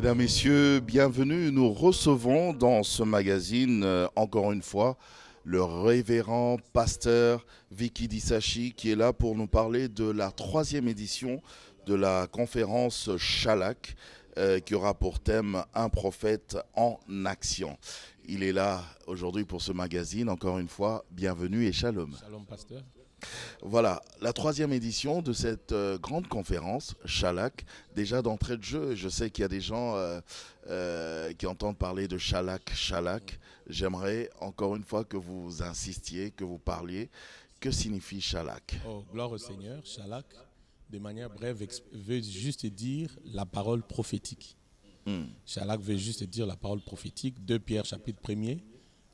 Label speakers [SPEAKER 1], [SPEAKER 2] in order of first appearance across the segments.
[SPEAKER 1] Mesdames, Messieurs, bienvenue. Nous recevons dans ce magazine, encore une fois, le révérend pasteur Vicky Dissachi qui est là pour nous parler de la troisième édition de la conférence Shalak qui aura pour thème « Un prophète en action ». Il est là aujourd'hui pour ce magazine. Encore une fois, bienvenue et shalom.
[SPEAKER 2] Shalom, pasteur.
[SPEAKER 1] Voilà, la troisième édition de cette grande conférence, Shalak. Déjà d'entrée de jeu, je sais qu'il y a des gens qui entendent parler de Shalak. J'aimerais encore une fois que vous insistiez, que vous parliez. Que signifie Shalak?
[SPEAKER 2] Oh, gloire au Seigneur. Shalak, de manière brève, veut juste dire la parole prophétique. Shalak veut juste dire la parole prophétique. 2 Pierre chapitre 1er,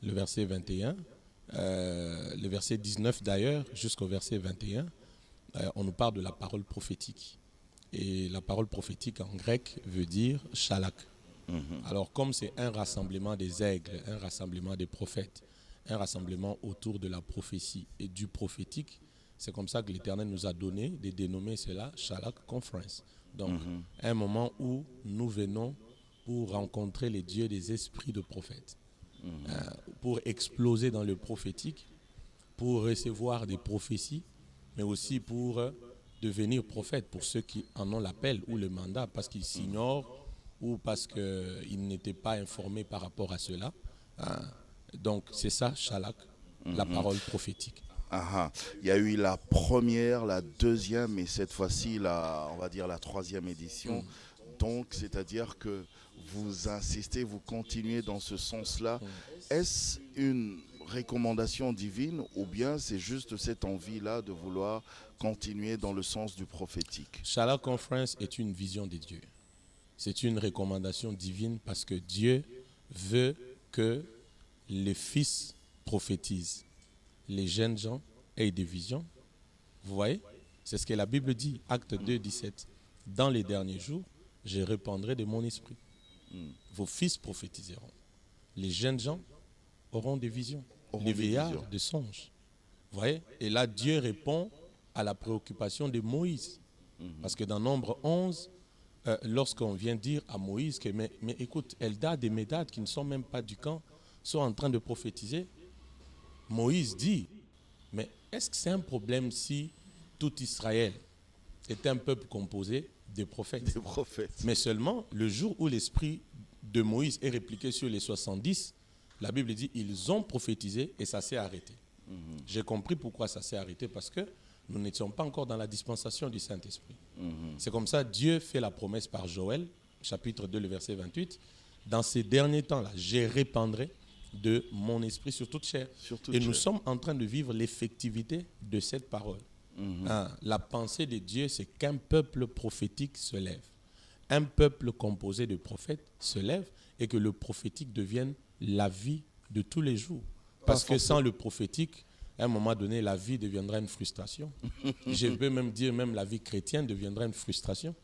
[SPEAKER 2] le verset 21. Le verset 19 d'ailleurs, jusqu'au verset 21, on nous parle de la parole prophétique. Et la parole prophétique en grec veut dire Shalak. Alors comme c'est un rassemblement des aigles, un rassemblement des prophètes, un rassemblement autour de la prophétie et du prophétique, c'est comme ça que l'Éternel nous a donné de dénommer cela Shalak Conference. Donc un moment où nous venons pour rencontrer les dieux des esprits de prophètes. Pour exploser dans le prophétique, pour recevoir des prophéties, mais aussi pour devenir prophète, pour ceux qui en ont l'appel ou le mandat, parce qu'ils s'ignorent ou parce qu'ils n'étaient pas informés par rapport à cela. Donc c'est ça, Shalak, la parole prophétique.
[SPEAKER 1] Il y a eu la première, la deuxième et cette fois-ci, on va dire la troisième édition. Donc, c'est-à-dire que vous insistez, vous continuez dans ce sens-là. Est-ce une recommandation divine ou bien c'est juste cette envie-là de vouloir continuer dans le sens du prophétique?
[SPEAKER 2] Shalak Conference est une vision de Dieu. C'est une recommandation divine parce que Dieu veut que les fils prophétisent. Les jeunes gens aient des visions. Vous voyez? C'est ce que la Bible dit, Acte 2, 17. Dans les derniers jours, je répandrai de mon esprit. Vos fils prophétiseront. Les jeunes gens auront des visions. Les vieillards des songes. Vous voyez? Et là, Dieu répond à la préoccupation de Moïse. Parce que dans Nombre 11, lorsqu'on vient dire à Moïse que, mais écoute, Eldad et Médad, qui ne sont même pas du camp, sont en train de prophétiser, Moïse dit, mais est-ce que c'est un problème si tout Israël est un peuple composé des prophètes? Mais seulement le jour où l'esprit de Moïse est répliqué sur les 70, la Bible dit ils ont prophétisé et ça s'est arrêté. J'ai compris pourquoi ça s'est arrêté, parce que nous n'étions pas encore dans la dispensation du Saint-Esprit. C'est comme ça Dieu fait la promesse par Joël, chapitre 2, le verset 28. Dans ces derniers temps-là, je répandrai de mon esprit sur toute chair. Nous sommes en train de vivre l'effectivité de cette parole. La pensée de Dieu, c'est qu'un peuple prophétique se lève. Un peuple composé de prophètes se lève et que le prophétique devienne la vie de tous les jours. Parce que sans le prophétique, à un moment donné, la vie deviendra une frustration. Je peux même dire, même la vie chrétienne deviendra une frustration.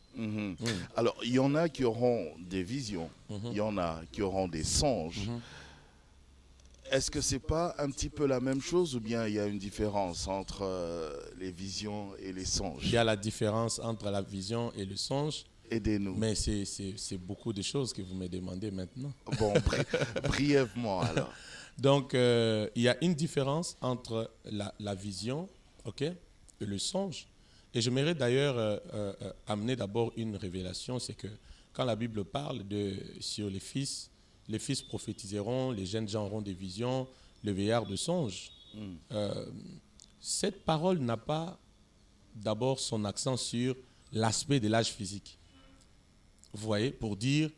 [SPEAKER 1] Alors, il y en a qui auront des visions, il y en a qui auront des songes. Est-ce que ce n'est pas un petit peu la même chose ou bien il y a une différence entre les visions et les songes?
[SPEAKER 2] Il y a la différence entre la vision et le songe.
[SPEAKER 1] Aidez-nous.
[SPEAKER 2] Mais c'est beaucoup de choses que vous me demandez maintenant.
[SPEAKER 1] Bon, brièvement alors.
[SPEAKER 2] Donc, il y a une différence entre la vision, et le songe. Et j'aimerais d'ailleurs amener d'abord une révélation, c'est que quand la Bible parle sur les fils prophétiseront, les jeunes gens auront des visions, le vieillard de songe. Cette parole n'a pas d'abord son accent sur l'aspect de l'âge physique. Vous voyez, pour dire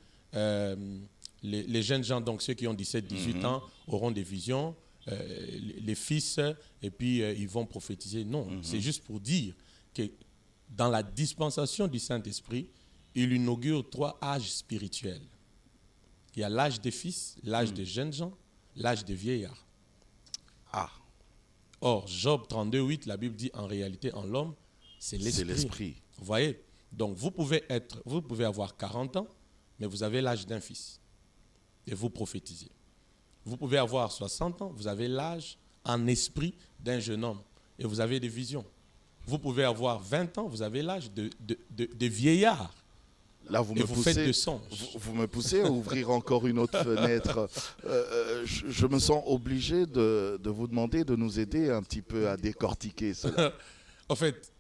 [SPEAKER 2] les jeunes gens, donc ceux qui ont 17-18 ans, auront des visions, les fils, et puis ils vont prophétiser. Non, c'est juste pour dire que dans la dispensation du Saint-Esprit, il inaugure 3 âges spirituels. Il y a l'âge des fils, l'âge des jeunes gens, l'âge des vieillards. Or, Job 32, 8, la Bible dit en réalité, en l'homme, c'est l'esprit. Vous voyez? Donc, vous pouvez avoir 40 ans, mais vous avez l'âge d'un fils. Et vous prophétisez. Vous pouvez avoir 60 ans, vous avez l'âge en esprit d'un jeune homme. Et vous avez des visions. Vous pouvez avoir 20 ans, vous avez l'âge de vieillard.
[SPEAKER 1] Là, vous
[SPEAKER 2] et
[SPEAKER 1] me
[SPEAKER 2] vous faites
[SPEAKER 1] poussez,
[SPEAKER 2] de songes.
[SPEAKER 1] vous me poussez à ouvrir encore une autre fenêtre. Je me sens obligé de vous demander de nous aider un petit peu à décortiquer cela.
[SPEAKER 2] En fait,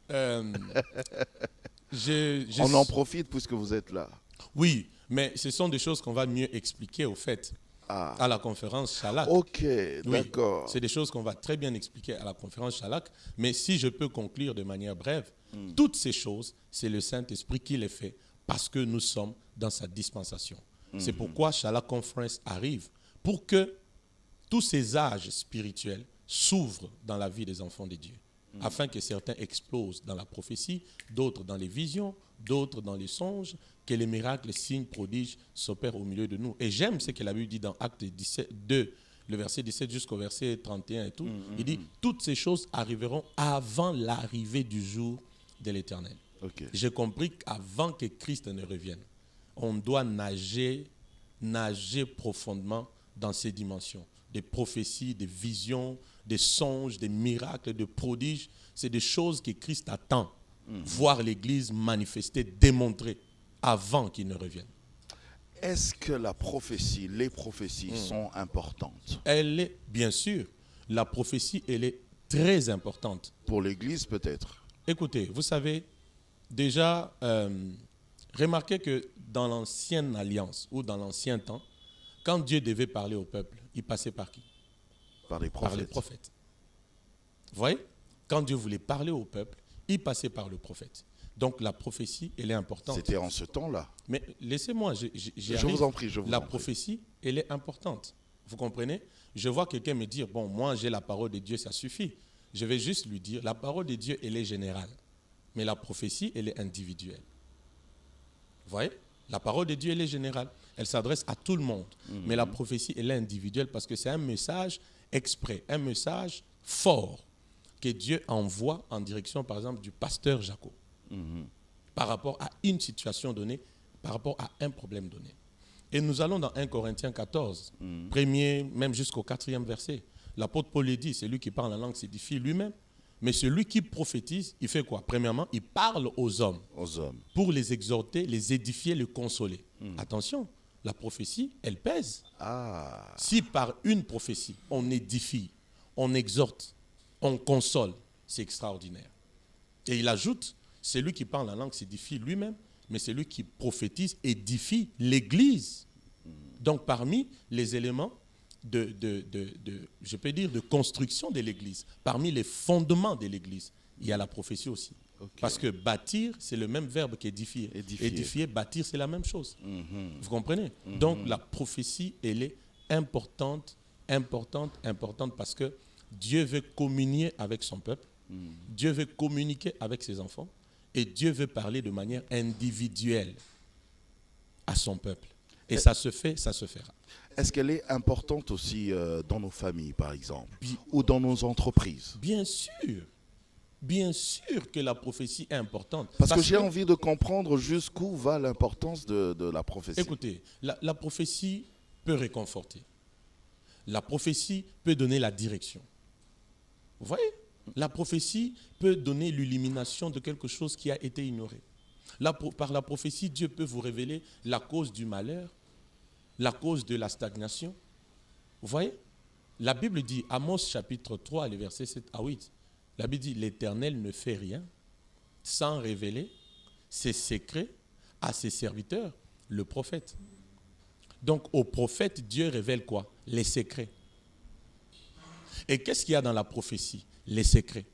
[SPEAKER 1] On en profite puisque vous êtes là.
[SPEAKER 2] oui, mais ce sont des choses qu'on va mieux expliquer au fait
[SPEAKER 1] Ah,
[SPEAKER 2] à la conférence Shalak.
[SPEAKER 1] ok,
[SPEAKER 2] Oui,
[SPEAKER 1] d'accord.
[SPEAKER 2] c'est des choses qu'on va très bien expliquer à la conférence Shalak. Mais si je peux conclure de manière brève, toutes ces choses, c'est le Saint-Esprit qui les fait parce que nous sommes dans sa dispensation. C'est pourquoi Shalak Conference arrive pour que tous ces âges spirituels s'ouvrent dans la vie des enfants de Dieu, afin que certains explosent dans la prophétie, d'autres dans les visions, d'autres dans les songes, que les miracles, les signes, prodiges s'opèrent au milieu de nous. Et j'aime ce que la Bible dit dans Actes 2, le verset 17 jusqu'au verset 31 et tout. Il dit, toutes ces choses arriveront avant l'arrivée du jour de l'Éternel.
[SPEAKER 1] Ok.
[SPEAKER 2] J'ai compris qu'avant que Christ ne revienne, on doit nager profondément dans ces dimensions. Des prophéties, des visions, des songes, des miracles, des prodiges. C'est des choses que Christ attend. Voir l'Église manifester, démontrer avant qu'il ne revienne.
[SPEAKER 1] Est-ce que les prophéties sont importantes
[SPEAKER 2] Elle est, bien sûr, la prophétie, elle est très importante.
[SPEAKER 1] pour l'Église peut-être?
[SPEAKER 2] Écoutez, vous savez, déjà, remarquez que dans l'ancienne alliance ou dans l'ancien temps, quand Dieu devait parler au peuple, il passait par qui?
[SPEAKER 1] Par les
[SPEAKER 2] Par les
[SPEAKER 1] prophètes.
[SPEAKER 2] prophètes. Vous voyez? Quand Dieu voulait parler au peuple, il passait par le prophète. Donc la prophétie, elle est importante.
[SPEAKER 1] C'était en ce temps-là.
[SPEAKER 2] Mais laissez-moi,
[SPEAKER 1] Je vous en prie, je vous
[SPEAKER 2] La
[SPEAKER 1] en prie.
[SPEAKER 2] prophétie, elle est importante. Vous comprenez? Je vois quelqu'un me dire, bon, moi j'ai la parole de Dieu, ça suffit. Je vais juste lui dire, la parole de Dieu, elle est générale. Mais la prophétie, elle est individuelle. Vous voyez? La parole de Dieu, elle est générale. Elle s'adresse à tout le monde. Mais la prophétie, elle est individuelle parce que c'est un message exprès, un message fort que Dieu envoie en direction, par exemple, du pasteur Jacob. Par rapport à une situation donnée, par rapport à un problème donné. Et nous allons dans 1 Corinthiens 14, premier, même jusqu'au 4e verset. L'apôtre Paul dit, celui qui parle la langue s'édifie lui-même. Mais celui qui prophétise, il fait quoi? Premièrement, il parle aux hommes
[SPEAKER 1] Aux hommes.
[SPEAKER 2] pour les exhorter, les édifier, les consoler. Attention, la prophétie, elle pèse.
[SPEAKER 1] Ah,
[SPEAKER 2] Si par une prophétie, on édifie, on exhorte, on console, c'est extraordinaire. Et il ajoute, celui qui parle la langue s'édifie lui-même, mais celui qui prophétise édifie l'Église. Donc parmi les éléments je peux dire, de construction de l'Église, parmi les fondements de l'Église, il y a la prophétie aussi.
[SPEAKER 1] ok.
[SPEAKER 2] Parce que bâtir, c'est le même verbe qu'édifier. Édifier, bâtir, c'est la même chose. Vous comprenez? Donc la prophétie, elle est importante, parce que Dieu veut communier avec son peuple, Dieu veut communiquer avec ses enfants, et Dieu veut parler de manière individuelle à son peuple. Et ça se fait, ça se fera.
[SPEAKER 1] Est-ce qu'elle est importante aussi dans nos familles, par exemple, ou dans nos entreprises?
[SPEAKER 2] Bien sûr que la prophétie est importante.
[SPEAKER 1] Parce que j'ai envie de comprendre jusqu'où va l'importance de la prophétie.
[SPEAKER 2] Écoutez, la prophétie peut réconforter. La prophétie peut donner la direction. Vous voyez? La prophétie peut donner l'illumination de quelque chose qui a été ignoré. Par la prophétie, Dieu peut vous révéler la cause du malheur, la cause de la stagnation. Vous voyez? La Bible dit, Amos chapitre 3, les versets 7 à 8, la Bible dit, l'Éternel ne fait rien sans révéler ses secrets à ses serviteurs, le prophète. Donc au prophète, Dieu révèle quoi? Les secrets. Et qu'est-ce qu'il y a dans la prophétie? Les secrets.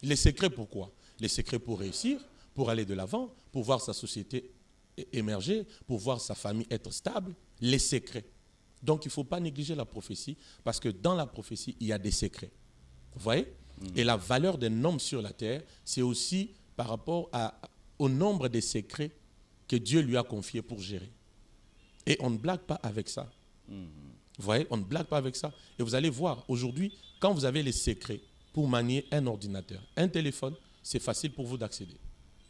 [SPEAKER 2] Les secrets pourquoi? Les secrets pour réussir, pour aller de l'avant, pour voir sa société émerger, pour voir sa famille être stable. Les secrets. Donc il ne faut pas négliger la prophétie parce que dans la prophétie, il y a des secrets. Vous voyez? Et la valeur d'un homme sur la terre, c'est aussi par rapport au nombre des secrets que Dieu lui a confiés pour gérer. Et on ne blague pas avec ça. Vous voyez? On ne blague pas avec ça. Et vous allez voir, aujourd'hui, quand vous avez les secrets pour manier un ordinateur, un téléphone, c'est facile pour vous d'accéder.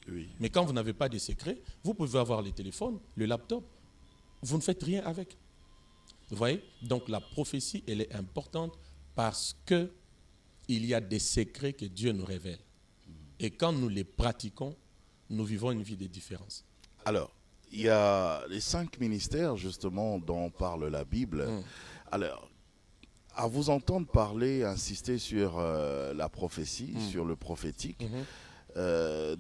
[SPEAKER 1] Oui.
[SPEAKER 2] Mais quand vous n'avez pas de secrets, vous pouvez avoir les téléphones, le laptop, vous ne faites rien avec. Vous voyez? Donc la prophétie, elle est importante parce qu'il y a des secrets que Dieu nous révèle. Et quand nous les pratiquons, nous vivons une vie de différence.
[SPEAKER 1] Alors, il y a les 5 ministères, justement, dont parle la Bible. Alors, à vous entendre parler, insister sur la prophétie, sur le prophétique,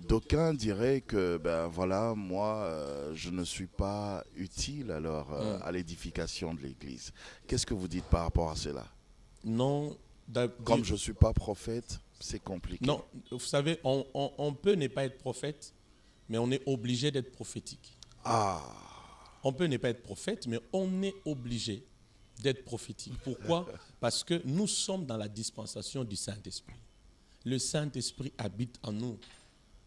[SPEAKER 1] d'aucuns diraient que, ben voilà, moi, je ne suis pas utile alors à l'édification de l'Église. Qu'est-ce que vous dites par rapport à cela?
[SPEAKER 2] Non.
[SPEAKER 1] Comme je ne suis pas prophète, c'est compliqué.
[SPEAKER 2] Non, vous savez, on peut ne pas être prophète, mais on est obligé d'être prophétique. On peut ne pas être prophète, mais on est obligé d'être prophétique. Pourquoi? Parce que nous sommes dans la dispensation du Saint-Esprit. Le Saint-Esprit habite en nous.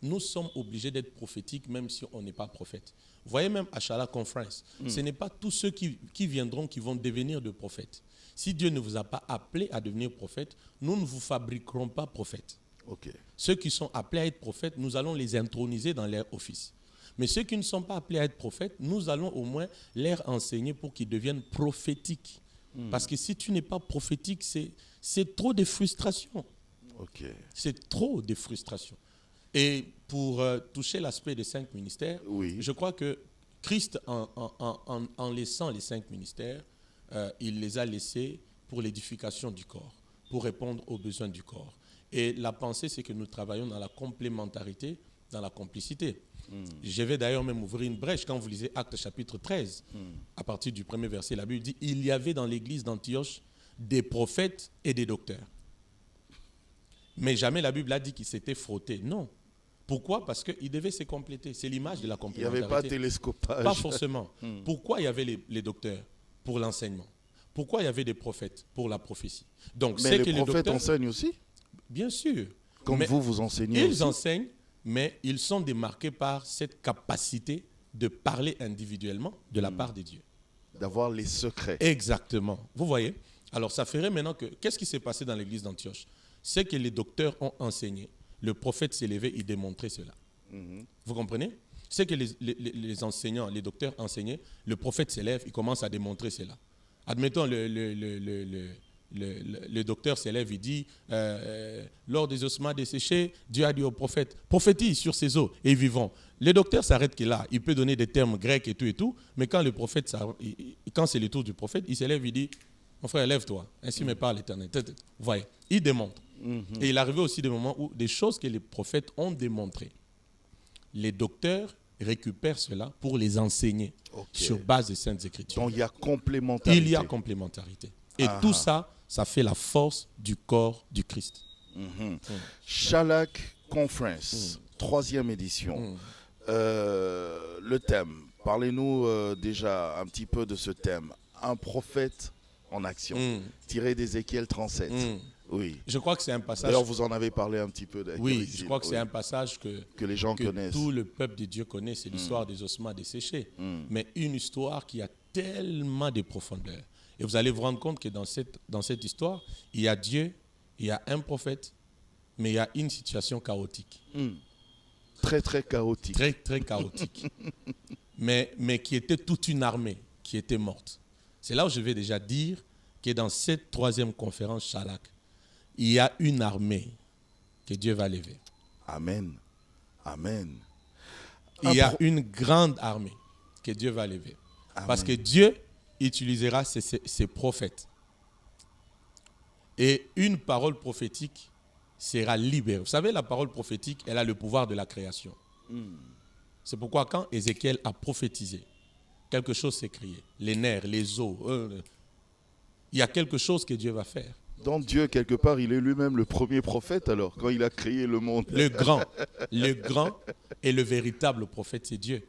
[SPEAKER 2] Nous sommes obligés d'être prophétiques même si on n'est pas prophète. Vous voyez, même à Chala Conference, ce n'est pas tous ceux qui viendront qui vont devenir de prophètes. Si Dieu ne vous a pas appelé à devenir prophète, nous ne vous fabriquerons pas prophète.
[SPEAKER 1] Okay.
[SPEAKER 2] Ceux qui sont appelés à être prophètes, nous allons les introniser dans leur office. Mais ceux qui ne sont pas appelés à être prophètes, nous allons au moins leur enseigner pour qu'ils deviennent prophétiques. Parce que si tu n'es pas prophétique, c'est trop de frustration.
[SPEAKER 1] Okay.
[SPEAKER 2] C'est trop de frustration. Et pour toucher l'aspect des 5 ministères, je crois que Christ, en laissant les 5 ministères, il les a laissés pour l'édification du corps, pour répondre aux besoins du corps. Et la pensée, c'est que nous travaillons dans la complémentarité, dans la complicité. Je vais d'ailleurs même ouvrir une brèche quand vous lisez Actes chapitre 13. À partir du premier verset, la Bible dit « Il y avait dans l'église d'Antioche des prophètes et des docteurs. » Mais jamais la Bible a dit qu'ils s'étaient frottés. Non. Pourquoi? Parce qu'ils devaient se compléter. C'est l'image de la complémentarité.
[SPEAKER 1] Il n'y avait pas de télescopage.
[SPEAKER 2] Pas forcément. Pourquoi il y avait les docteurs? Pour l'enseignement. Pourquoi il y avait des prophètes? Pour la prophétie. Donc,
[SPEAKER 1] mais les prophètes enseignent aussi?
[SPEAKER 2] Bien sûr.
[SPEAKER 1] Comme vous enseignez aussi?
[SPEAKER 2] Ils enseignent, mais ils sont démarqués par cette capacité de parler individuellement de la part de Dieu.
[SPEAKER 1] D'avoir les secrets.
[SPEAKER 2] Exactement. Vous voyez? Alors, ça ferait maintenant que... Qu'est-ce qui s'est passé dans l'église d'Antioche? C'est que les docteurs ont enseigné. Le prophète s'est levé, il démontrait cela. Vous comprenez? C'est que les enseignants, les docteurs enseignaient, le prophète s'élève, il commence à démontrer cela. Admettons, le docteur s'élève, il dit, lors des ossements desséchés, Dieu a dit au prophète, prophétise sur ces os et vivons. Le docteur s'arrête qu'il là, il peut donner des termes grecs et tout, mais quand le prophète, quand c'est le tour du prophète, il s'élève, il dit, mon frère, lève-toi, ainsi me parle l'Éternel. Vous voyez, il démontre. Et il arrivait aussi des moments où des choses que les prophètes ont démontrées, les docteurs récupèrent cela pour les enseigner sur base des Saintes Écritures.
[SPEAKER 1] Donc il y a complémentarité.
[SPEAKER 2] Il y a complémentarité. Et tout ça, ça fait la force du corps du Christ.
[SPEAKER 1] Chalak Conference, 3e édition. Le thème, parlez-nous déjà un petit peu de ce thème. Un prophète en action, tiré d'Ézéchiel 37. Oui.
[SPEAKER 2] Je crois que c'est un passage...
[SPEAKER 1] D'ailleurs, vous en avez parlé un petit peu.
[SPEAKER 2] Oui, je crois que c'est un passage que
[SPEAKER 1] les gens connaissent.
[SPEAKER 2] Tout le peuple de Dieu connaît, c'est l'histoire des ossements desséchés. Mais une histoire qui a tellement de profondeur. Et vous allez vous rendre compte que dans cette histoire, il y a Dieu, il y a un prophète, mais il y a une situation chaotique.
[SPEAKER 1] Très, très chaotique.
[SPEAKER 2] Très, très chaotique. mais qui était toute une armée qui était morte. C'est là où je vais déjà dire que dans cette 3e conférence Chalak, il y a une armée que Dieu va lever.
[SPEAKER 1] Amen. Amen.
[SPEAKER 2] Il y a une grande armée que Dieu va lever. Amen. Parce que Dieu utilisera ses prophètes. Et une parole prophétique sera libérée. Vous savez, la parole prophétique, elle a le pouvoir de la création. C'est pourquoi quand Ézéchiel a prophétisé, quelque chose s'est créé. Les nerfs, les os. Il y a quelque chose que Dieu va faire.
[SPEAKER 1] Donc Dieu, quelque part, il est lui-même le premier prophète alors, quand il a créé le monde.
[SPEAKER 2] Le grand et le véritable prophète, c'est Dieu.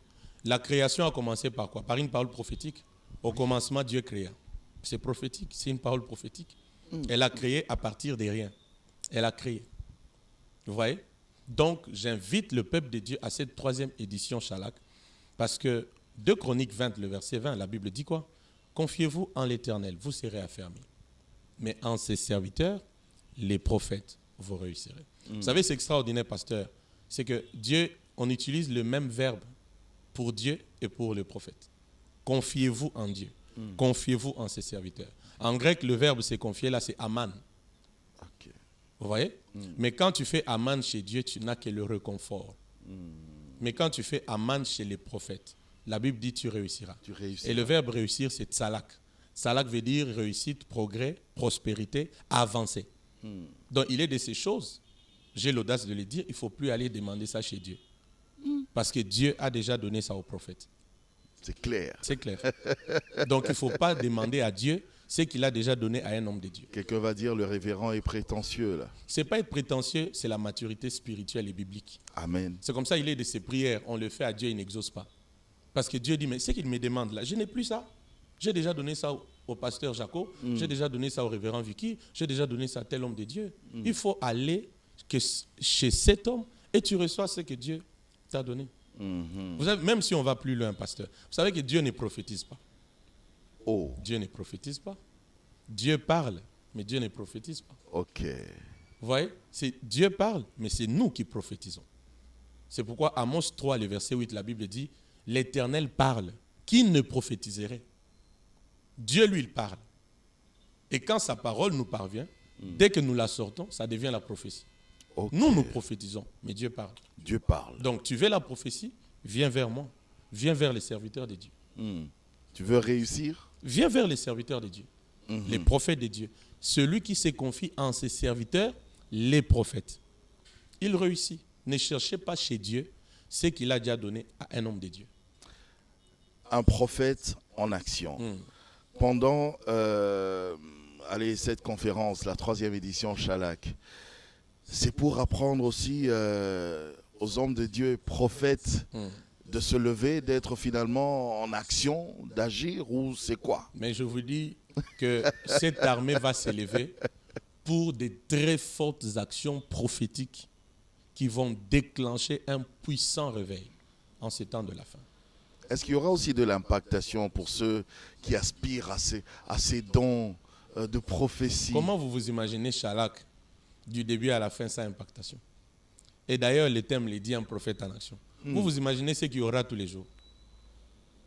[SPEAKER 2] La création a commencé par quoi? Par une parole prophétique. Au commencement, Dieu créa. C'est prophétique, c'est une parole prophétique. Elle a créé à partir de rien. Elle a créé. Vous voyez? Donc, j'invite le peuple de Dieu à cette 3e édition Chalak, parce que 2 Chroniques 20, le verset 20, la Bible dit quoi? Confiez-vous en l'Éternel, vous serez affermis. Mais en ses serviteurs, les prophètes, vous réussirez. Vous savez, c'est extraordinaire, pasteur. C'est que Dieu, on utilise le même verbe pour Dieu et pour le prophète. Confiez-vous en Dieu. Confiez-vous en ses serviteurs. En grec, le verbe c'est confier, là, c'est aman. Vous voyez? Mais quand tu fais aman chez Dieu, tu n'as que le réconfort. Mais quand tu fais aman chez les prophètes, la Bible dit tu réussiras.
[SPEAKER 1] Tu réussis.
[SPEAKER 2] Et le verbe réussir, c'est tsalak. Tsalak veut dire réussite, progrès, prospérité, avancer. Donc il est de ces choses, j'ai l'audace de le dire, il ne faut plus aller demander ça chez Dieu. Parce que Dieu a déjà donné ça aux prophètes.
[SPEAKER 1] C'est clair.
[SPEAKER 2] C'est clair. Donc il ne faut pas demander à Dieu ce qu'il a déjà donné à un homme de Dieu.
[SPEAKER 1] Quelqu'un va dire le révérend est prétentieux là.
[SPEAKER 2] Ce n'est pas être prétentieux, c'est la maturité spirituelle et biblique.
[SPEAKER 1] Amen.
[SPEAKER 2] C'est comme ça, il est de ses prières, on le fait à Dieu, il n'exauce pas. Parce que Dieu dit, mais ce qu'il me demande là, je n'ai plus ça. J'ai déjà donné ça au pasteur Jaco, j'ai déjà donné ça au révérend Vicky, j'ai déjà donné ça à tel homme de Dieu. Il faut aller chez cet homme et tu reçois ce que Dieu t'a donné. Vous savez, même si on va plus loin, pasteur, vous savez que Dieu ne prophétise pas.
[SPEAKER 1] Oh,
[SPEAKER 2] Dieu ne prophétise pas. Dieu parle, mais Dieu ne prophétise pas.
[SPEAKER 1] ok.
[SPEAKER 2] Vous voyez, Dieu parle, mais c'est nous qui prophétisons. C'est pourquoi Amos 3, le verset 8, la Bible dit, l'Éternel parle, qui ne prophétiserait? Dieu, lui, il parle. Et quand sa parole nous parvient, dès que nous la sortons, ça devient la prophétie.
[SPEAKER 1] Ok.
[SPEAKER 2] Nous prophétisons, mais Dieu parle.
[SPEAKER 1] Dieu parle.
[SPEAKER 2] Donc, tu veux la prophétie? Viens vers moi. Viens vers les serviteurs de Dieu.
[SPEAKER 1] Tu veux réussir?
[SPEAKER 2] Viens vers les serviteurs de Dieu. Les prophètes de Dieu. Celui qui se confie en ses serviteurs, les prophètes. Il réussit. Ne cherchez pas chez Dieu ce qu'il a déjà donné à un homme de Dieu.
[SPEAKER 1] Un prophète en action. Pendant cette conférence, la 3e édition Chalak, c'est pour apprendre aussi aux hommes de Dieu, prophètes, de se lever, d'être finalement en action, d'agir, ou c'est quoi?
[SPEAKER 2] Mais je vous dis que cette armée va s'élever pour des très fortes actions prophétiques qui vont déclencher un puissant réveil en ces temps de la fin.
[SPEAKER 1] Est-ce qu'il y aura aussi de l'impactation pour ceux qui aspirent à ces dons de prophétie?
[SPEAKER 2] Comment vous imaginez Chalak du début à la fin sans impactation? Et d'ailleurs, le thème le dit, un prophète en action. Vous imaginez ce qu'il y aura tous les jours.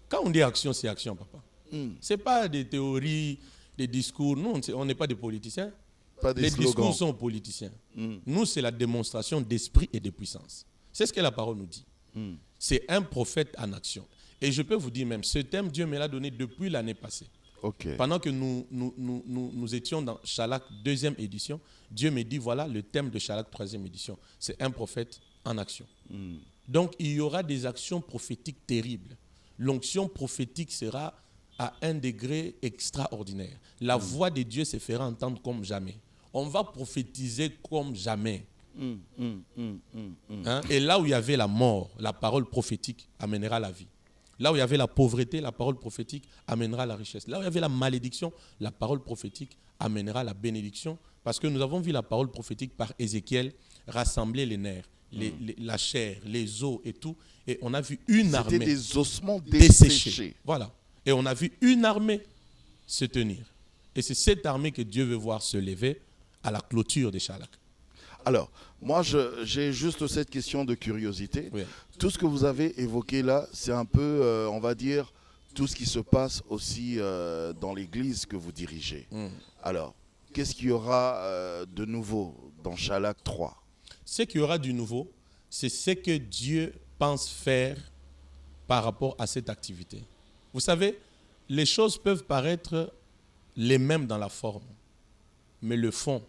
[SPEAKER 2] Quand on dit action, c'est action, papa. Ce n'est pas des théories, des discours. Nous, on n'est pas des politiciens.
[SPEAKER 1] Pas des
[SPEAKER 2] Les
[SPEAKER 1] slogans.
[SPEAKER 2] discours sont politiciens. Nous, c'est la démonstration d'esprit et de puissance. C'est ce que la parole nous dit. C'est un prophète en action. Et je peux vous dire même, ce thème, Dieu me l'a donné depuis l'année passée.
[SPEAKER 1] Ok.
[SPEAKER 2] Pendant que nous étions dans Chalak 2e édition, Dieu me dit, voilà le thème de Chalak 3e édition. C'est un prophète en action. Donc, il y aura des actions prophétiques terribles. L'onction prophétique sera à un degré extraordinaire. La voix de Dieu se fera entendre comme jamais. On va prophétiser comme jamais. Hein? Et là où il y avait la mort, la parole prophétique amènera la vie. Là où il y avait la pauvreté, la parole prophétique amènera la richesse. Là où il y avait la malédiction, la parole prophétique amènera la bénédiction. Parce que nous avons vu la parole prophétique par Ézéchiel rassembler les nerfs, la chair, les os et tout. Et on a vu une armée.
[SPEAKER 1] C'était des ossements
[SPEAKER 2] desséchés.
[SPEAKER 1] desséchés.
[SPEAKER 2] Voilà. Et on a vu une armée se tenir. Et c'est cette armée que Dieu veut voir se lever à la clôture des Chalak.
[SPEAKER 1] Alors, moi, j'ai juste cette question de curiosité.
[SPEAKER 2] Oui.
[SPEAKER 1] Tout ce que vous avez évoqué là, c'est un peu, on va dire, tout ce qui se passe aussi dans l'église que vous dirigez. Alors, qu'est-ce qu'il y aura de nouveau dans Chalak 3?
[SPEAKER 2] Ce qu'il y aura du nouveau, c'est ce que Dieu pense faire par rapport à cette activité. Vous savez, les choses peuvent paraître les mêmes dans la forme, mais le fond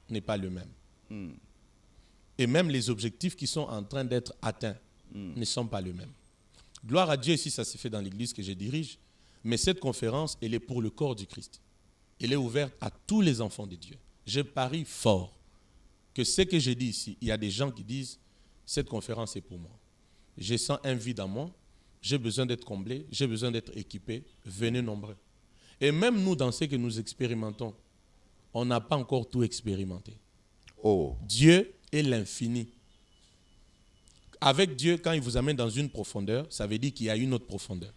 [SPEAKER 2] n'est pas le même. Et même les objectifs qui sont en train d'être atteints ne sont pas les mêmes. Gloire à Dieu si ça se fait dans l'église que je dirige, mais cette conférence, elle est pour le corps du Christ. Elle est ouverte à tous les enfants de Dieu. Je parie fort que ce que je dis ici, il y a des gens qui disent, cette conférence est pour moi. Je sens un vide en moi, j'ai besoin d'être comblé, j'ai besoin d'être équipé, venez nombreux. Et même nous, dans ce que nous expérimentons, on n'a pas encore tout expérimenté.
[SPEAKER 1] Oh.
[SPEAKER 2] Dieu est l'infini. Avec Dieu, quand il vous amène dans une profondeur, ça veut dire qu'il y a une autre profondeur.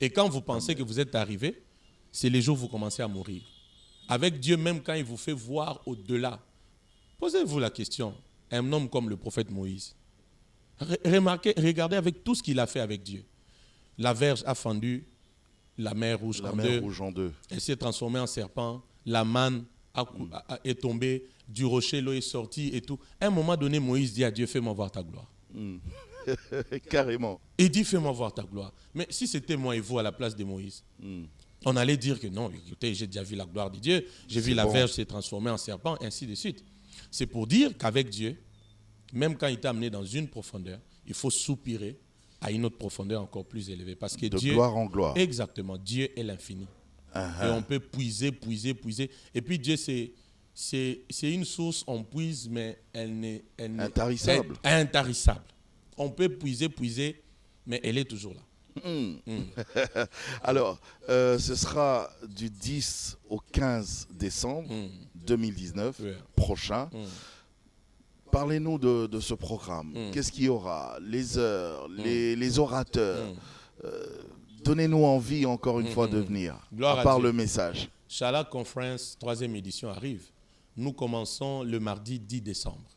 [SPEAKER 2] Et quand vous pensez que vous êtes arrivé, c'est les jours où vous commencez à mourir. Avec Dieu, même quand il vous fait voir au-delà, posez-vous la question, un homme comme le prophète Moïse, remarquez, regardez avec tout ce qu'il a fait avec Dieu. La verge a fendu la mer rouge en deux. Elle s'est transformée en serpent. La manne est tombée. Du rocher, l'eau est sortie et tout. À un moment donné, Moïse dit à Dieu, fais-moi voir ta gloire.
[SPEAKER 1] Carrément.
[SPEAKER 2] Il dit, fais-moi voir ta gloire. Mais si c'était moi et vous à la place de Moïse, on allait dire que non, écoutez, j'ai déjà vu la gloire de Dieu, j'ai vu la verge s'est transformée en serpent, ainsi de suite. C'est pour dire qu'avec Dieu, même quand il t'a amené dans une profondeur, il faut soupirer à une autre profondeur encore plus élevée. Parce que
[SPEAKER 1] De
[SPEAKER 2] Dieu,
[SPEAKER 1] gloire en gloire.
[SPEAKER 2] exactement, Dieu est l'infini. Et on peut puiser. Et puis Dieu, c'est une source, on puise, mais elle n'est
[SPEAKER 1] Intarissable.
[SPEAKER 2] intarissable. On peut puiser, mais elle est toujours là.
[SPEAKER 1] Alors, ce sera du 10 au 15 décembre 2019 prochain. Parlez-nous de ce programme. Qu'est-ce qu'il y aura? Les heures, les orateurs. Donnez-nous envie encore une fois de venir.
[SPEAKER 2] Gloire
[SPEAKER 1] à part
[SPEAKER 2] à Dieu.
[SPEAKER 1] le message.
[SPEAKER 2] Shala Conference, 3e édition arrive. Nous commençons le mardi 10 décembre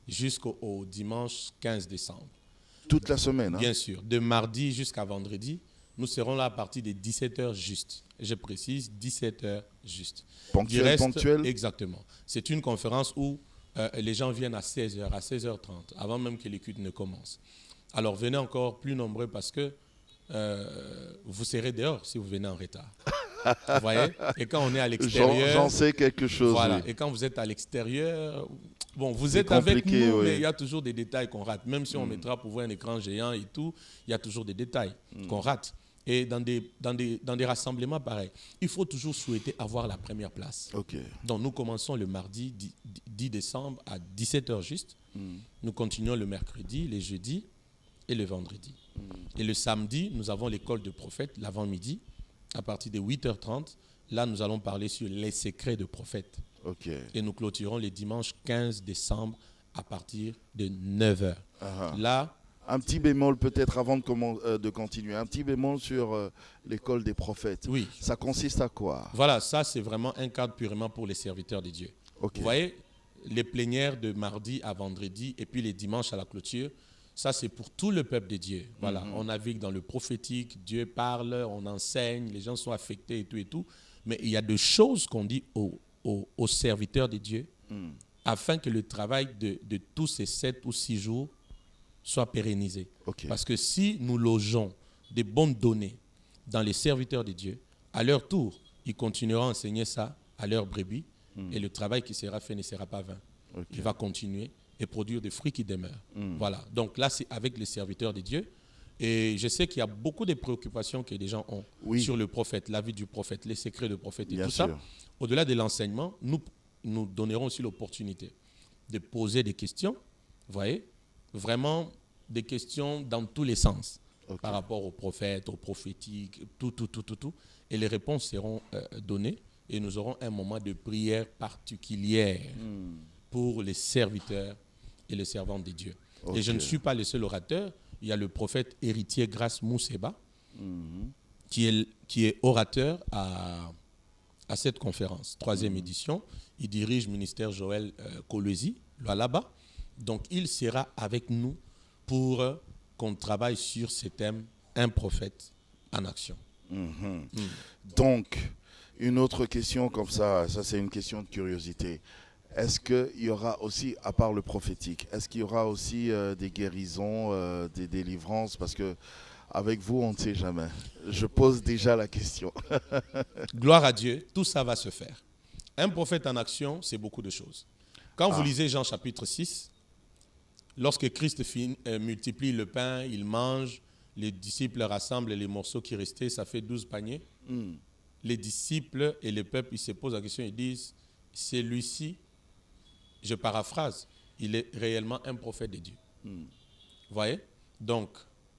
[SPEAKER 2] jusqu'au dimanche 15 décembre.
[SPEAKER 1] Toute la semaine.
[SPEAKER 2] Bien sûr. De mardi jusqu'à vendredi, nous serons là à partir de 17h juste. Je précise, 17h juste.
[SPEAKER 1] Ponctuel.
[SPEAKER 2] Exactement. C'est une conférence où les gens viennent à 16h, à 16h30, avant même que l'écoute ne commence. Alors venez encore plus nombreux parce que vous serez dehors si vous venez en retard. Vous voyez? Et quand on est à l'extérieur...
[SPEAKER 1] J'en sais quelque chose.
[SPEAKER 2] Voilà.
[SPEAKER 1] Oui.
[SPEAKER 2] Et quand vous êtes à l'extérieur... Bon, vous êtes avec nous, mais il y a toujours des détails qu'on rate. Même si on mettra pour voir un écran géant et tout, il y a toujours des détails qu'on rate. Et dans des rassemblements pareils, il faut toujours souhaiter avoir la première place.
[SPEAKER 1] Okay.
[SPEAKER 2] Donc nous commençons le mardi 10 décembre à 17h juste. Nous continuons le mercredi, les jeudis et le vendredi. Et le samedi, nous avons l'école de prophètes, l'avant-midi, à partir de 8h30. Là, nous allons parler sur les secrets de prophètes.
[SPEAKER 1] Okay.
[SPEAKER 2] Et nous clôturons le dimanche 15 décembre à partir de 9h. Là,
[SPEAKER 1] un petit bémol peut-être avant de continuer. Un petit bémol sur l'école des prophètes.
[SPEAKER 2] Oui.
[SPEAKER 1] Ça consiste à quoi?
[SPEAKER 2] Voilà, ça c'est vraiment un cadre purement pour les serviteurs de Dieu.
[SPEAKER 1] Okay.
[SPEAKER 2] Vous voyez, les plénières de mardi à vendredi et puis les dimanches à la clôture, ça c'est pour tout le peuple de Dieu. Voilà, on navigue dans le prophétique, Dieu parle, on enseigne, les gens sont affectés et tout. Mais il y a des choses qu'on dit aux serviteurs de Dieu afin que le travail de tous ces 7 ou 6 jours soit pérennisé.
[SPEAKER 1] Okay.
[SPEAKER 2] Parce que si nous logeons des bonnes données dans les serviteurs de Dieu, à leur tour, ils continueront à enseigner ça à leurs brebis et le travail qui sera fait ne sera pas vain. Okay. Il va continuer et produire des fruits qui demeurent. Voilà. Donc là, c'est avec les serviteurs de Dieu. Et je sais qu'il y a beaucoup de préoccupations que les gens ont sur le prophète, la vie du prophète, les secrets du prophète et tout ça. Au-delà de l'enseignement, nous donnerons aussi l'opportunité de poser des questions, vous voyez, vraiment des questions dans tous les sens, par rapport au prophète, au prophétique, tout. Et les réponses seront données et nous aurons un moment de prière particulière pour les serviteurs et les servantes de Dieu. Et je ne suis pas le seul orateur. Il y a le prophète héritier Grace Mousseba qui est orateur à cette conférence, 3e édition. Il dirige le ministère Joël Kolwezi, là-bas. Donc, il sera avec nous pour qu'on travaille sur ce thème, un prophète en action.
[SPEAKER 1] Donc, une autre question comme ça c'est une question de curiosité. Est-ce qu'il y aura aussi, à part le prophétique, est-ce qu'il y aura aussi des guérisons, des délivrances? Parce que avec vous, on ne sait jamais. Je pose déjà la question.
[SPEAKER 2] Gloire à Dieu, tout ça va se faire. Un prophète en action, c'est beaucoup de choses. Quand vous lisez Jean chapitre 6, lorsque Christ multiplie le pain, il mange, les disciples rassemblent les morceaux qui restaient, ça fait 12 paniers. Les disciples et le peuple, ils se posent la question, ils disent, celui-ci, je paraphrase, il est réellement un prophète de Dieu. Vous voyez? Donc,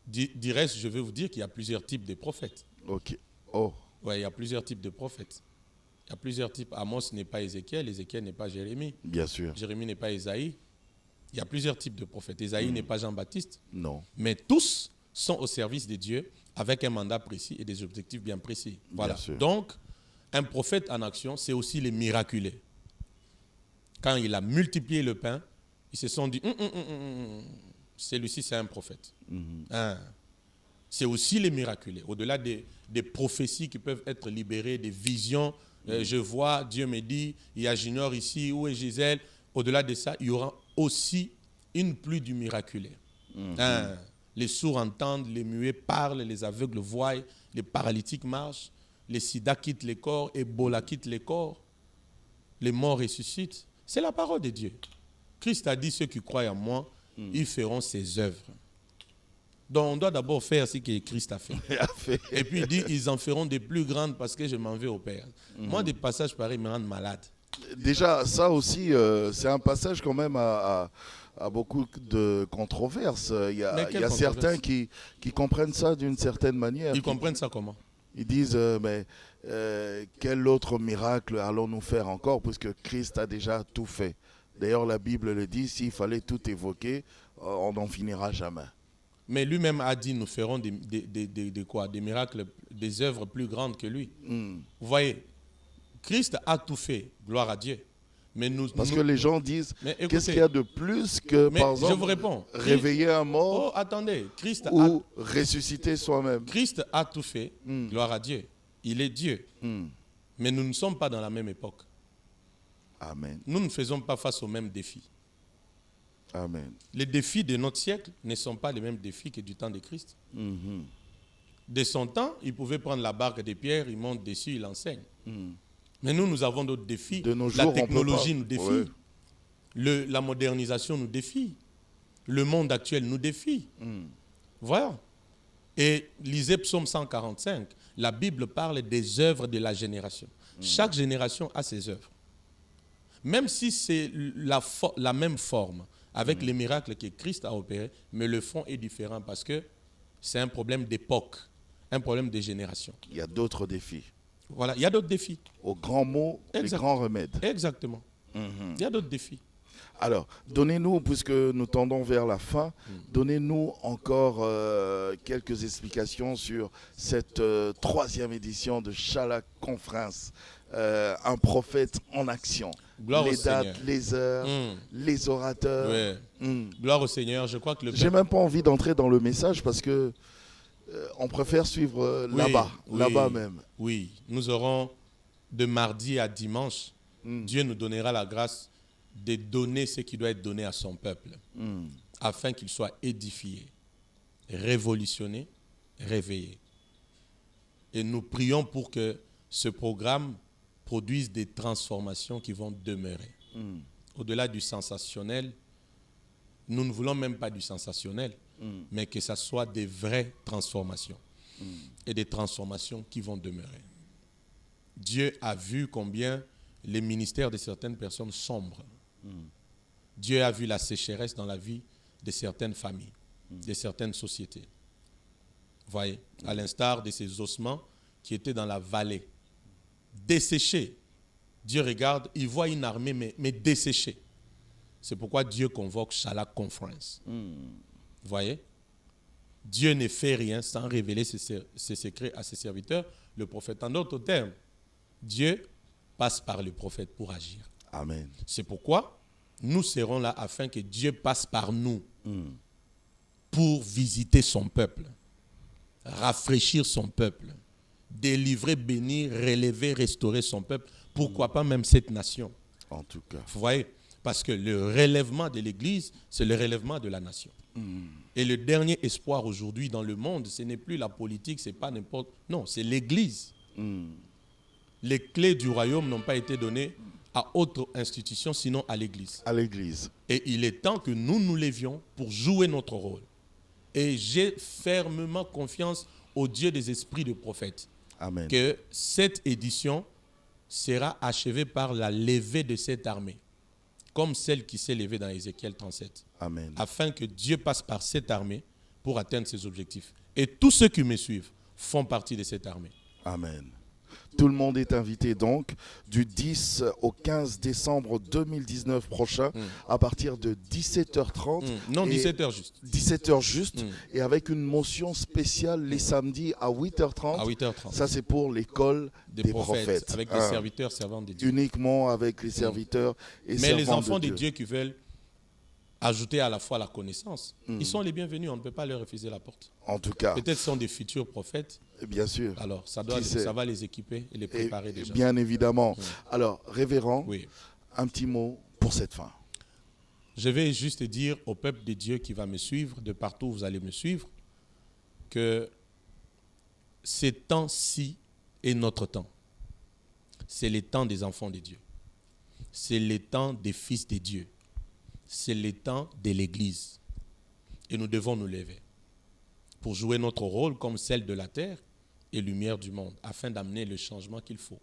[SPEAKER 2] du reste, je vais vous dire qu'il y a plusieurs types de prophètes.
[SPEAKER 1] Ok.
[SPEAKER 2] Oui, il y a plusieurs types de prophètes. Il y a plusieurs types. Amos n'est pas Ézéchiel, Ézéchiel n'est pas Jérémie.
[SPEAKER 1] Bien sûr.
[SPEAKER 2] Jérémie n'est pas Ésaïe. Il y a plusieurs types de prophètes. Ésaïe n'est pas Jean-Baptiste.
[SPEAKER 1] Non.
[SPEAKER 2] Mais tous sont au service de Dieu avec un mandat précis et des objectifs bien précis. Voilà.
[SPEAKER 1] Bien sûr.
[SPEAKER 2] Donc, un prophète en action, c'est aussi les miraculés. Quand il a multiplié le pain, ils se sont dit, celui-ci c'est un prophète. C'est aussi les miraculés. Au-delà des prophéties qui peuvent être libérées, des visions, je vois, Dieu me dit, il y a Junior ici, où est Gisèle? Au-delà de ça, il y aura aussi une pluie du miraculé. Hein, les sourds entendent, les muets parlent, les aveugles voient, les paralytiques marchent, les sida quittent les corps, Ebola quitte les corps, les morts ressuscitent. C'est la parole de Dieu. Christ a dit, ceux qui croient en moi, ils feront ses œuvres. Donc on doit d'abord faire ce que Christ a fait. Et puis il dit, ils en feront des plus grandes parce que je m'en vais au Père. Moi, des passages pareils me rendent malade.
[SPEAKER 1] Déjà, ça aussi, c'est un passage quand même à beaucoup de controverses. Il y a certains qui comprennent ça d'une certaine manière.
[SPEAKER 2] Ils comprennent ça comment?
[SPEAKER 1] Ils disent, quel autre miracle allons-nous faire encore puisque Christ a déjà tout fait. D'ailleurs, la Bible le dit, s'il fallait tout évoquer, on n'en finira jamais.
[SPEAKER 2] Mais lui-même a dit, nous ferons des miracles, des œuvres plus grandes que lui. Vous voyez, Christ a tout fait, gloire à Dieu. Mais
[SPEAKER 1] Parce que les gens disent, qu'est-ce qu'il y a de plus que, par exemple,
[SPEAKER 2] je vous réponds,
[SPEAKER 1] réveiller un mort
[SPEAKER 2] attendez,
[SPEAKER 1] ressusciter soi-même.
[SPEAKER 2] Christ a tout fait, gloire à Dieu. Il est Dieu. Mais nous ne sommes pas dans la même époque.
[SPEAKER 1] Amen.
[SPEAKER 2] Nous ne faisons pas face aux mêmes défis.
[SPEAKER 1] Amen.
[SPEAKER 2] Les défis de notre siècle ne sont pas les mêmes défis que du temps de Christ. De son temps, il pouvait prendre la barque de Pierre, il monte dessus, il enseigne. Mais nous avons d'autres défis.
[SPEAKER 1] De nos jours,
[SPEAKER 2] la technologie nous défie. Ouais. La modernisation nous défie. Le monde actuel nous défie. Voilà. Et lisez Psaume 145. La Bible parle des œuvres de la génération. Chaque génération a ses œuvres. Même si c'est la même forme, avec les miracles que Christ a opérés, mais le fond est différent parce que c'est un problème d'époque, un problème de génération.
[SPEAKER 1] Il y a d'autres défis.
[SPEAKER 2] Voilà, il y a d'autres défis.
[SPEAKER 1] Aux grands mots, les grands remèdes.
[SPEAKER 2] Exactement. Il y a d'autres défis.
[SPEAKER 1] Alors, donnez-nous, puisque nous tendons vers la fin, donnez-nous encore quelques explications sur cette troisième édition de Shalak Conference. Un prophète en action.
[SPEAKER 2] Gloire
[SPEAKER 1] les
[SPEAKER 2] au
[SPEAKER 1] dates,
[SPEAKER 2] Seigneur.
[SPEAKER 1] les heures, les orateurs.
[SPEAKER 2] Gloire au Seigneur. Je crois que
[SPEAKER 1] j'ai même pas envie d'entrer dans le message parce que on préfère suivre là-bas même.
[SPEAKER 2] Oui, nous aurons de mardi à dimanche. Dieu nous donnera la grâce de donner ce qui doit être donné à son peuple afin qu'il soit édifié, révolutionné, réveillé. Et nous prions pour que ce programme produise des transformations qui vont demeurer. Au-delà du sensationnel, nous ne voulons même pas du sensationnel, mais que ce soit des vraies transformations et des transformations qui vont demeurer. Dieu a vu combien les ministères de certaines personnes sombrent. Dieu a vu la sécheresse dans la vie de certaines familles, de certaines sociétés. Voyez, à l'instar de ces ossements qui étaient dans la vallée, desséchés. Dieu regarde, il voit une armée, mais desséchée. C'est pourquoi Dieu convoque Shalak Conference. Vous voyez? Dieu ne fait rien sans révéler ses secrets à ses serviteurs, le prophète. En d'autres termes, Dieu passe par le prophète pour agir.
[SPEAKER 1] Amen.
[SPEAKER 2] C'est pourquoi nous serons là afin que Dieu passe par nous pour visiter son peuple, rafraîchir son peuple, délivrer, bénir, relever, restaurer son peuple. Pourquoi pas même cette nation?
[SPEAKER 1] En tout cas.
[SPEAKER 2] Vous voyez? Parce que le relèvement de l'Église, c'est le relèvement de la nation. Et le dernier espoir aujourd'hui dans le monde, ce n'est plus la politique, c'est pas n'importe... Non, c'est l'Église. Les clés du royaume n'ont pas été données à autre institution, sinon à l'Église.
[SPEAKER 1] À l'Église.
[SPEAKER 2] Et il est temps que nous nous levions pour jouer notre rôle. Et j'ai fermement confiance au Dieu des esprits de prophètes.
[SPEAKER 1] Amen.
[SPEAKER 2] Que cette édition sera achevée par la levée de cette armée, comme celle qui s'est levée dans Ézéchiel 37.
[SPEAKER 1] Amen.
[SPEAKER 2] Afin que Dieu passe par cette armée pour atteindre ses objectifs. Et tous ceux qui me suivent font partie de cette armée.
[SPEAKER 1] Amen. Tout le monde est invité donc du 10 au 15 décembre 2019 prochain à partir de 17h30.
[SPEAKER 2] Non, 17h juste.
[SPEAKER 1] 17h juste et avec une motion spéciale les samedis à 8h30.
[SPEAKER 2] À 8h30.
[SPEAKER 1] Ça c'est pour l'école des prophètes.
[SPEAKER 2] Avec des serviteurs servants de Dieu.
[SPEAKER 1] Uniquement avec les serviteurs et
[SPEAKER 2] mais
[SPEAKER 1] servants
[SPEAKER 2] les enfants
[SPEAKER 1] de
[SPEAKER 2] Dieu qui veulent ajouter à la fois la connaissance, ils sont les bienvenus, on ne peut pas leur refuser la porte.
[SPEAKER 1] En tout cas.
[SPEAKER 2] Peut-être sont des futurs prophètes.
[SPEAKER 1] Bien sûr.
[SPEAKER 2] Alors, ça va les équiper et les préparer déjà.
[SPEAKER 1] Bien évidemment. Alors, révérend,
[SPEAKER 2] oui.
[SPEAKER 1] un petit mot pour cette fin.
[SPEAKER 2] Je vais juste dire au peuple de Dieu qui va me suivre, de partout où vous allez me suivre, que ces temps-ci est notre temps. C'est le temps des enfants de Dieu. C'est le temps des fils de Dieu. C'est le temps de l'Église. Et nous devons nous lever pour jouer notre rôle comme celle de la terre et lumière du monde, afin d'amener le changement qu'il faut.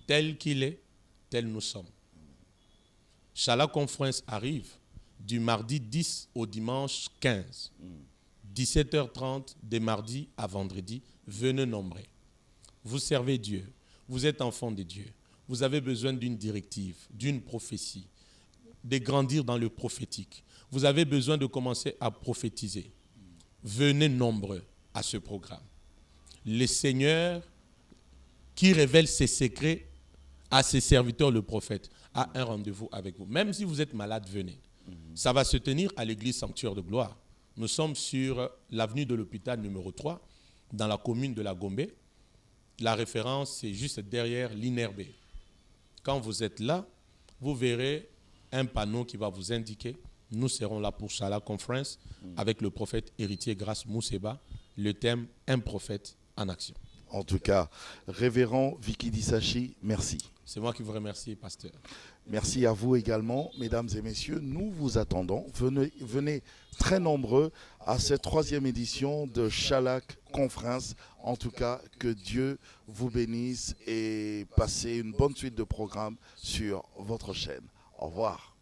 [SPEAKER 2] Tel qu'il est, tel nous sommes. Shala Conference arrive du mardi 10 au dimanche 15. 17h30 de mardi à vendredi. Venez nombreux. Vous servez Dieu. Vous êtes enfant de Dieu. Vous avez besoin d'une directive, d'une prophétie, de grandir dans le prophétique. Vous avez besoin de commencer à prophétiser. Venez nombreux à ce programme. Le Seigneur, qui révèle ses secrets à ses serviteurs, le prophète, a un rendez-vous avec vous. Même si vous êtes malade, venez. Ça va se tenir à l'église Sanctuaire de Gloire. Nous sommes sur l'avenue de l'hôpital numéro 3, dans la commune de la Gombe. La référence, c'est juste derrière l'INRB. Quand vous êtes là, vous verrez un panneau qui va vous indiquer « Nous serons là pour Shala Conference » avec le prophète héritier Grace Mousseba, le thème « Un prophète en action ».
[SPEAKER 1] En tout cas, révérend Vicky Disachi, merci.
[SPEAKER 2] C'est moi qui vous remercie, pasteur.
[SPEAKER 1] Merci à vous également, mesdames et messieurs. Nous vous attendons. Venez très nombreux à cette 3e édition de Shala Conference. En tout cas, que Dieu vous bénisse et passez une bonne suite de programmes sur votre chaîne. Au revoir.